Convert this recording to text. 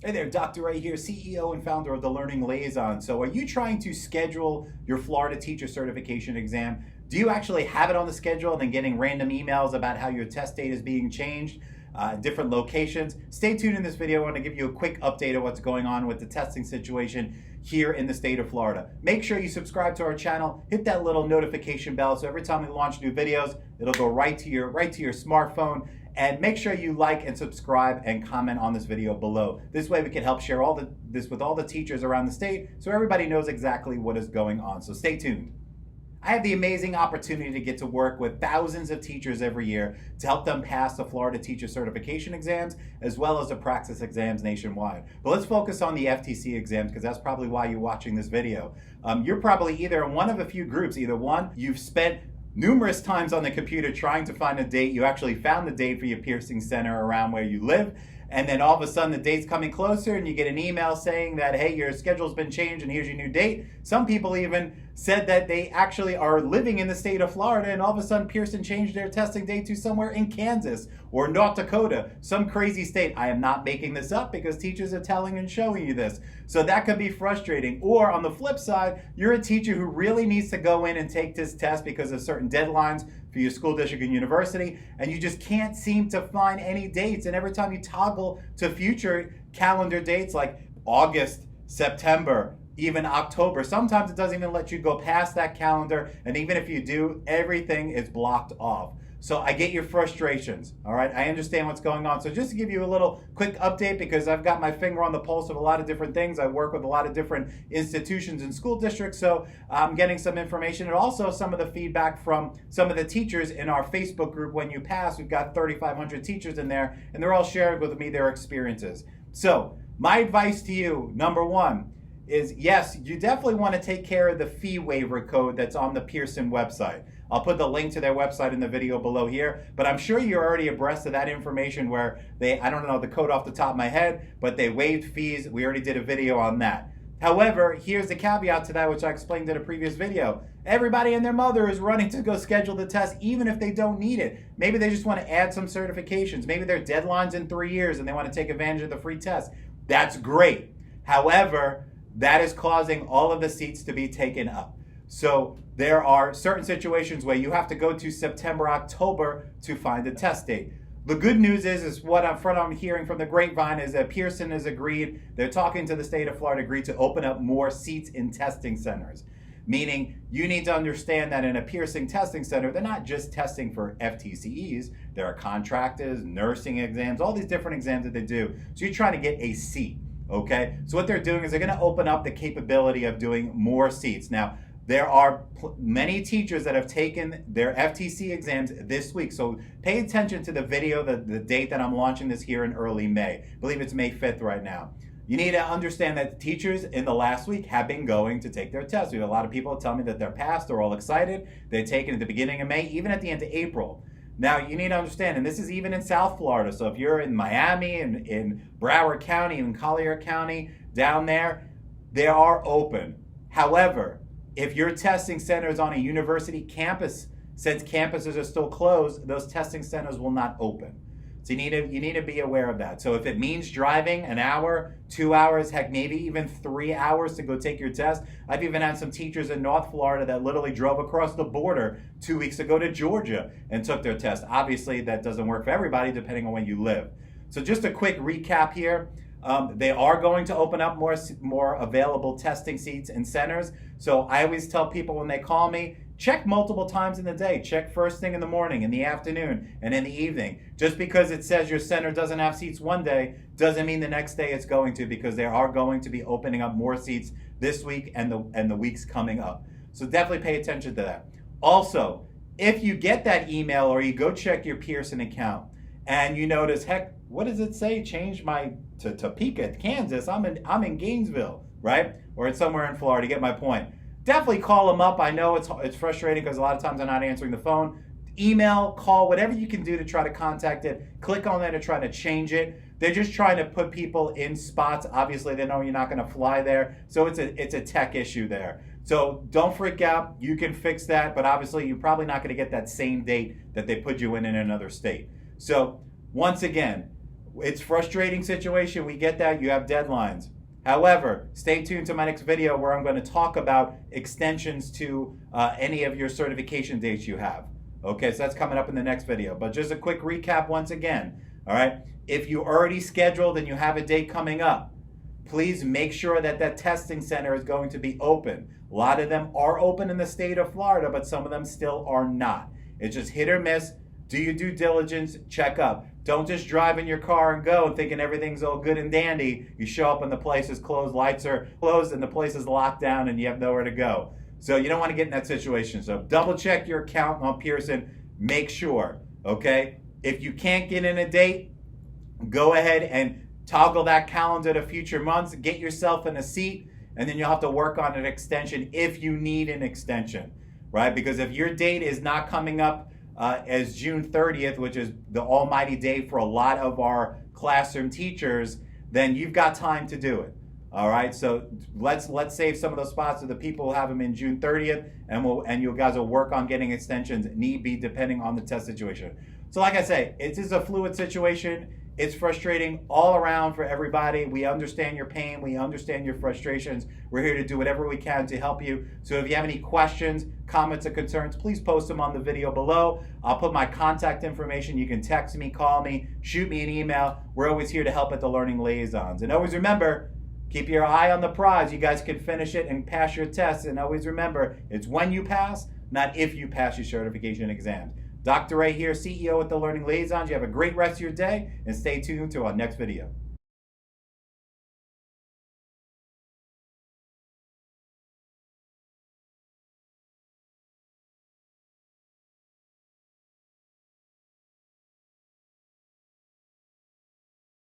Hey there, Dr. Ray here, CEO and founder of the Learning Liaisons. So are you trying to schedule your Florida teacher certification exam? Do you actually have it on the schedule and then getting random emails about how your test date is being changed? Different locations? Stay tuned in this video. I want to give you a quick update of what's going on with the testing situation here in the state of Florida. Make sure you subscribe to our channel, hit that little notification bell so every time we launch new videos, it'll go right to your smartphone. And make sure you like and subscribe and comment on this video below. This way we can help share this with all the teachers around the state so everybody knows exactly what is going on. So stay tuned. I have the amazing opportunity to get to work with thousands of teachers every year to help them pass the Florida teacher certification exams as well as the praxis exams nationwide. But let's focus on the FTCE exams because that's probably why you're watching this video. You're probably either in one of a few groups. Either one, you've spent numerous times on the computer trying to find a date. You actually found the date for your Pearson Center around where you live. And then all of a sudden the date's coming closer and you get an email saying that, hey, your schedule's been changed and here's your new date. Some people even said that they actually are living in the state of Florida and all of a sudden Pearson changed their testing date to somewhere in Kansas or North Dakota, some crazy state. I am not making this up because teachers are telling and showing you this. So that could be frustrating. Or on the flip side, you're a teacher who really needs to go in and take this test because of certain deadlines for your school district and university, and you just can't seem to find any dates. And every time you toggle to future calendar dates like August, September, even October, sometimes it doesn't even let you go past that calendar. And even if you do, everything is blocked off. So I get your frustrations, all right? I understand what's going on. So just to give you a little quick update, because I've got my finger on the pulse of a lot of different things. I work with a lot of different institutions and school districts, so I'm getting some information and also some of the feedback from some of the teachers in our Facebook group. When you pass, we've got 3,500 teachers in there, and they're all sharing with me their experiences. So my advice to you, number one, is yes, you definitely want to take care of the fee waiver code that's on the Pearson website. I'll put the link to their website in the video below here, but I'm sure you're already abreast of that information where I don't know the code off the top of my head, but they waived fees. We already did a video on that. However, here's the caveat to that, which I explained in a previous video. Everybody and their mother is running to go schedule the test, even if they don't need it. Maybe they just want to add some certifications. Maybe their deadline's in 3 years and they want to take advantage of the free test. That's great. However, that is causing all of the seats to be taken up. So there are certain situations where you have to go to September, October to find a test date. The good news is what I'm hearing from the grapevine is that Pearson has agreed, they're talking to the state of Florida, agreed to open up more seats in testing centers. Meaning you need to understand that in a Pearson testing center, they're not just testing for FTCEs. There are contractors, nursing exams, all these different exams that they do. So you're trying to get a seat, okay? So what they're doing is they're gonna open up the capability of doing more seats. Now, there are many teachers that have taken their FTC exams this week. So pay attention to the video, the date that I'm launching this here in early May. I believe it's May 5th right now. You need to understand that teachers in the last week have been going to take their tests. We have a lot of people tell me that they're passed, they're all excited. They're taken at the beginning of May, even at the end of April. Now, you need to understand, and this is even in South Florida. So if you're in Miami, in Broward County, in Collier County, down there, they are open. However, if your testing center is on a university campus, since campuses are still closed, those testing centers will not open. So you need to be aware of that. So if it means driving an hour, 2 hours, heck, maybe even 3 hours to go take your test. I've even had some teachers in North Florida that literally drove across the border 2 weeks ago to Georgia and took their test. Obviously, that doesn't work for everybody depending on where you live. So just a quick recap here. They are going to open up more available testing seats and centers. So I always tell people when they call me, check multiple times in the day. Check first thing in the morning, in the afternoon, and in the evening. Just because it says your center doesn't have seats one day doesn't mean the next day it's going to, because they are going to be opening up more seats this week and the weeks coming up. So definitely pay attention to that. Also, if you get that email or you go check your Pearson account and you notice, heck, what does it say? Change my to Topeka, Kansas. I'm in Gainesville, right? Or it's somewhere in Florida. You get my point. Definitely call them up. I know it's frustrating because a lot of times they're not answering the phone. Email, call, whatever you can do to try to contact it. Click on that to try to change it. They're just trying to put people in spots. Obviously, they know you're not going to fly there, so it's a tech issue there. So don't freak out. You can fix that, but obviously you're probably not going to get that same date that they put you in another state. So once again, It's a frustrating situation. We get that. You have deadlines. However, stay tuned to my next video where I'm going to talk about extensions to any of your certification dates you have. Okay, so that's coming up in the next video. But just a quick recap once again. All right, if you already scheduled and you have a date coming up, please make sure that that testing center is going to be open. A lot of them are open in the state of Florida, but some of them still are not. It's just hit or miss. Do your due diligence, check up. Don't just drive in your car and go thinking everything's all good and dandy. You show up and the place is closed, lights are closed, and the place is locked down and you have nowhere to go. So you don't want to get in that situation. So double check your account on Pearson. Make sure, okay? If you can't get in a date, go ahead and toggle that calendar to future months. Get yourself in a seat, and then you'll have to work on an extension if you need an extension, right? Because if your date is not coming up as June 30th, which is the almighty day for a lot of our classroom teachers, then you've got time to do it. All right, so let's save some of those spots so the people will have them in June 30th, and you guys will work on getting extensions need be depending on the test situation. So like I say, it is a fluid situation. It's frustrating all around for everybody. We understand your pain. We understand your frustrations. We're here to do whatever we can to help you. So if you have any questions, comments, or concerns, please post them on the video below. I'll put my contact information. You can text me, call me, shoot me an email. We're always here to help at the Learning Liaisons. And always remember, keep your eye on the prize. You guys can finish it and pass your tests. And always remember, it's when you pass, not if you pass your certification exams. Dr. Ray here, CEO at the Learning Liaisons. You have a great rest of your day and stay tuned to our next video.